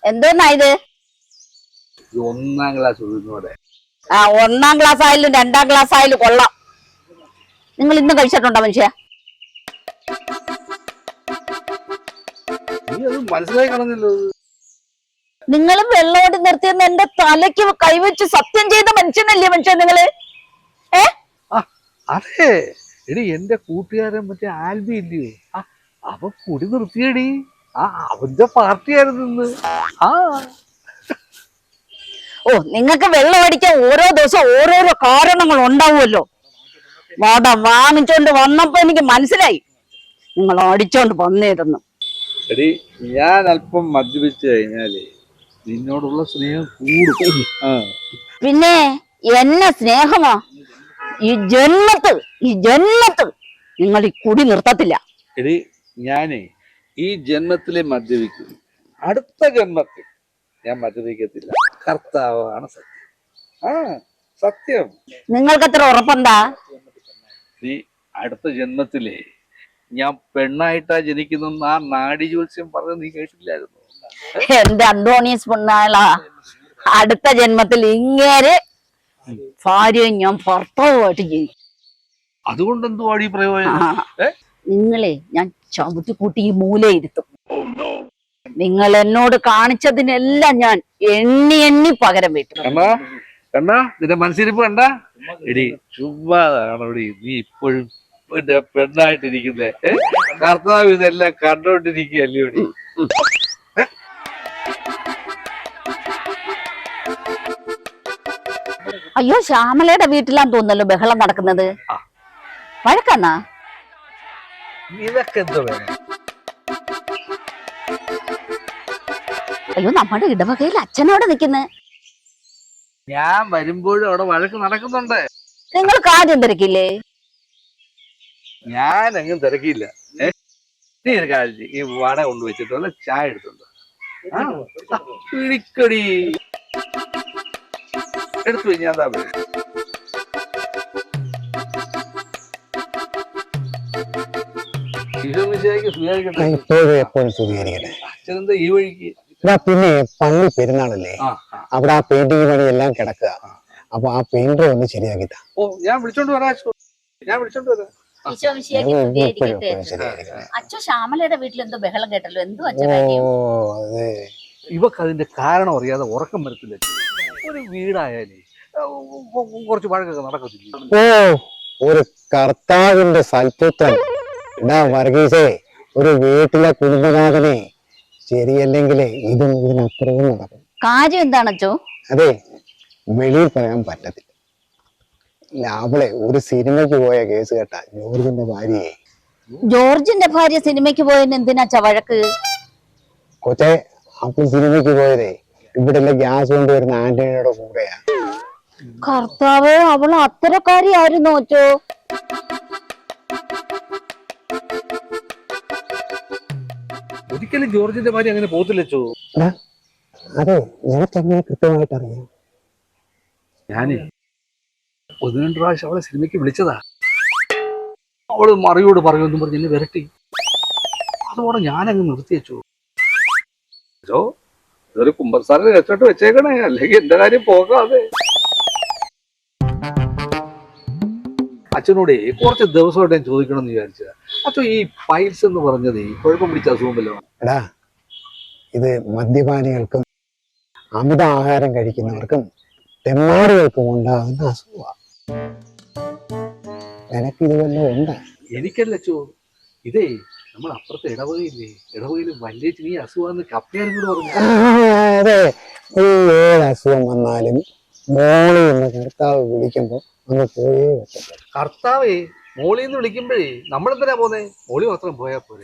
എന്തോന്നാ ഇത്? ഒന്നാം ക്ലാസ് ഉഴുന്നോടെ. ആ, 1ാം ക്ലാസ് ആയാലും 2ാം ക്ലാസ് ആയാലും കൊള്ളാം. നിങ്ങൾ ഇന്ന് കഴിച്ചിട്ടുണ്ടോ മനുഷ്യ? മനസ്സിലായി കാണുന്നില്ലോ. നിങ്ങളും വെള്ളോടി നിർത്തിയെന്ന് എന്റെ തലയ്ക്ക് കൈവച്ച് സത്യം ചെയ്ത മനുഷ്യനല്ലേ മനുഷ്യൻ നിങ്ങള്? അതെ എടി, എന്റെ കൂട്ടുകാരൻ മറ്റേ ആൽബി ഇല്ലയോ, അവൻ കുടി നിർത്തിയടി. അവന്റെ പാർട്ടിയായിരുന്നു ഇന്ന്. ഓ, നിങ്ങൾക്ക് വെള്ളം അടിക്കാൻ ഓരോ ദിവസം ഓരോരോ കാരണങ്ങൾ ഉണ്ടാവുമല്ലോ. വാട വാങ്ങിച്ചോണ്ട് വന്നപ്പോ എനിക്ക് മനസ്സിലായി നിങ്ങൾ അടിച്ചോണ്ട് വന്നേതെന്ന്. എടി, ഞാൻ അല്പം മദ്യപിച്ചു കഴിഞ്ഞാലേ നിന്നോടുള്ള സ്നേഹം കൂടും. പിന്നെ എന്നെ സ്നേഹമാ? ഈ ജന്മത്ത് നിങ്ങൾ ഈ കുടി നിർത്തത്തില്ല. എടി, ഞാനേ ഈ ജന്മത്തിലെ മദ്യപിക്കും, അടുത്ത ജന്മത്തിൽ ഞാൻ മദ്യപിക്കത്തില്ല. കർത്താവാണ് സത്യം. സത്യം. നിങ്ങൾക്ക് എത്ര ഉറപ്പുണ്ടാ? ഈ അടുത്ത ജന്മത്തിലെ ഞാൻ പെണ്ണായിട്ടാ ജനിക്കുന്ന ആ നാഡി ജ്യോത്സ്യം പറഞ്ഞ് നീ കേട്ടില്ലായിരുന്നു? എന്റെ അന്തോണീസ് പൊണ്ണാളാ, അടുത്ത ജന്മത്തിൽ ഇങ്ങേര് ഭാര്യയും ഞാൻ ഭർത്താവുമായിട്ട് ജനിക്കും. അതുകൊണ്ട് എന്തുവാടി പ്രയോജനം? നിങ്ങളെ ഞാൻ ചവിട്ടി കൂട്ടി ഈ മൂലയിരുത്തും. നിങ്ങൾ എന്നോട് കാണിച്ചതിനെല്ലാം ഞാൻ എണ്ണി എണ്ണി പകരം വീട്ടും. കണ്ടാ നിന്റെ മനസ്സിരിപ്പ് കണ്ടാ? എടി, ചുമ്മാതാണോടി നീ ഇപ്പോഴും പെണ്ണായിട്ടിരിക്കുന്നേ? കർത്താവ് ഇതെല്ലാം കണ്ടോണ്ടിരിക്കുകയല്ലോടി. അയ്യോ, ശ്യാമലയുടെ വീട്ടിലാന്ന് തോന്നല്ലോ ബഹളം നടക്കുന്നത്. വഴക്കാന്നാ? ഇതൊക്കെ എന്തോ വേണം? അയ്യോ, നമ്മുടെ ഇടവകയിൽ അച്ഛനോടെ നിൽക്കുന്നേ. ഞാൻ വരുമ്പോഴും അവിടെ വഴക്ക് നടക്കുന്നുണ്ട്. നിങ്ങൾ കാര്യം തിരക്കില്ലേ? ഞാൻ എങ്ങും തിരക്കിയില്ല. നീ ഒരു കാര്യം, ഈ വട കൊണ്ടുവച്ചിട്ടുള്ള ചായ എടുത്തുണ്ട്. പിടിക്കടി, എടുത്തു ഞാൻ താ. അച്ഛനെന്താ ഈ വഴിക്ക്? പിന്നെ പള്ളി പെരുന്നാളല്ലേ, അവിടെ ആ പെയിന്റിങ് പണി എല്ലാം കിടക്കുക. അപ്പൊ ആ പെയിന്റർ ഒന്ന് ശരിയാക്കിട്ടാ. ഞാൻ വിളിച്ചോണ്ട് വരാം. അച്ഛൻ ശ്യാമലയുടെ വീട്ടിൽ എന്തോ ബഹളം കേട്ടല്ലോ, എന്തോ? ഇവക്ക് അതിന്റെ കാരണം അറിയാതെ ഉറക്കം വരത്തില്ല. ഒരു വീടായാലേ കുറച്ച് വഴക്കൊക്കെ നടക്കത്തില്ല. ഒരു കർത്താവിന്റെ സൽപുത്രൻ വർഗീസേ, ഒരു വീട്ടിലെ കുടുംബനാഥനെ ശരിയല്ലെങ്കിലേ ഇതും ഇതിനപ്പുറവും നടക്കും. കാര്യം എന്താണോ? അതെ, വെളിയിൽ പറയാൻ പറ്റത്തില്ല. അവളെ ഒരു സിനിമയ്ക്ക് പോയ കേസ് കേട്ടാ ജോർജിന്റെ ഭാര്യയെ. ജോർജിന്റെ ഭാര്യ സിനിമയ്ക്ക് പോയതിന് എന്തിനാ വഴക്ക്? കൊച്ചെ, അവൾ സിനിമയ്ക്ക് പോയതേ ഇവിടെ ഗ്യാസ് കൊണ്ടുവരുന്ന ആന്റണിയുടെ കൂടെയാ. കർത്താവ്, അവൾ അത്തരക്കാരിയായിരുന്നു അച്ചോ. ഒരിക്കലും ജോർജിന്റെ ഭാര്യ അങ്ങനെ പോകത്തില്ലച്ചോ. അതെ, നിനക്ക് എങ്ങനെ കൃത്യമായിട്ട് അറിയാം? ഞാനേ 1-2 പ്രാവശ്യം അവളെ സിനിമയ്ക്ക് വിളിച്ചതാ. അവള് മറിയോട് പറയുമെന്നും പറഞ്ഞ് എന്നെ വിരട്ടി. അതോടെ ഞാനങ്ങ് നിർത്തിയച്ചോ. ഇതൊരു കുമ്പസാരം രക്ഷോട്ട് വെച്ചേക്കണേ, അല്ലെങ്കിൽ എന്റെ കാര്യം പോകാതെ. അച്ഛനോടെ കുറച്ച് ദിവസമായിട്ട് ഞാൻ ചോദിക്കണം എന്ന് വിചാരിച്ചതാ. അച്ഛൻ ഈ പൈൽസ് എന്ന് പറഞ്ഞത് കുഴപ്പം പിടിച്ച അസുഖമല്ലോ? എടാ, ഇത് മദ്യപാനികൾക്കും അമിത ആഹാരം കഴിക്കുന്നവർക്കും തെമ്മാടികൾക്കും ഉണ്ടാകുന്ന അസുഖമാണ്. നിനക്ക് ഇത് വല്ലതും ഉണ്ടാ? എനിക്കല്ലോ ഇതേ, നമ്മൾ അപ്പുറത്തെ ഇടവകയില്ലേ, ഇടവകയിൽ വലിയ ഈ അസുഖം കപ്പയാരും കൂടെ പറഞ്ഞു. അതെ, ഏത് അസുഖം വന്നാലും മോളി എന്ന് കർത്താവ് വിളിക്കുമ്പോ ഒന്ന് പോയേ പറ്റത്തില്ല. കർത്താവേ, മോളിന്ന് വിളിക്കുമ്പോഴേ നമ്മളെന്തിനാ പോന്നെ? മോളി മാത്രം പോയാ പോരെ.